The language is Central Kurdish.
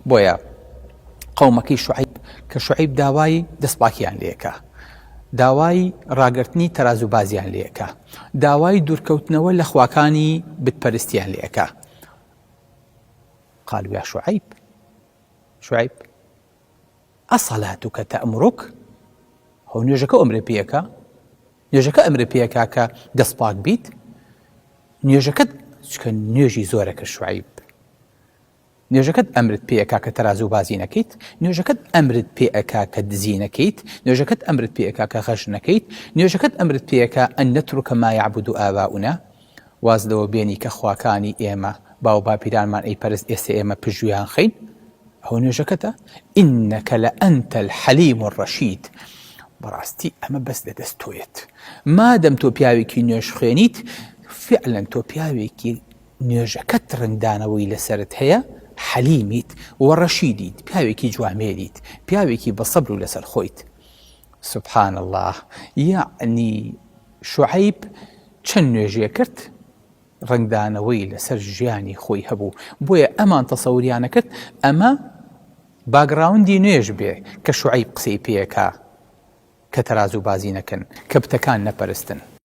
بۆیە قەومەکەی شوعیب کە شوعیب داوای دەستپاکیان لێکە، داوای ڕاگررتنی تەراز و بازیان لێکە، داوای دوورکەوتنەوە لە خواکانی بتپەرستیان لێکە. قالوا يا شعيب أصلاتك تأمرك؟ هو نيوجك أمر بيكا، نيوجك أمر بيكا كدسباك بيت، نيوجك نيوجي زورك الشعيب، نيوجك أمرت بيكا كترازو بازينكيت، نيوجك أمرت بيكا كدزينكيت، نيوجك أمرت بيكا كغشنكيت، نيوجك أمرت بيكا أن نترك ما يعبد آباؤنا وازدو بيني كخواكاني إيما باو بابيران من أي برز إسي إيما بجويان خين. هو نيوجكتا إنك لأنت الحليم الرشيد. براستي أما بس دستويت ما دم تو بياويكي نيوش خينيت فعلا تو بياويكي نيوجكت رندانوي لسرت هي حليميت ورشيديت بياويكي جواميليت بياويكي بصبر لسر خويت. سبحان الله. يعني شعيب چەند نوێژیە کرد ڕنگدانەوەی لەسەر ژیانی خۆی هەبوو. بۆیە ئەمان تەسەوریانە کرد ئەمە باگراوندی نوێژ بێ کە شوعیب قسەی پێیەکا کە تەراز و بازی نەکەن، کە بتەکان نەپەرستن.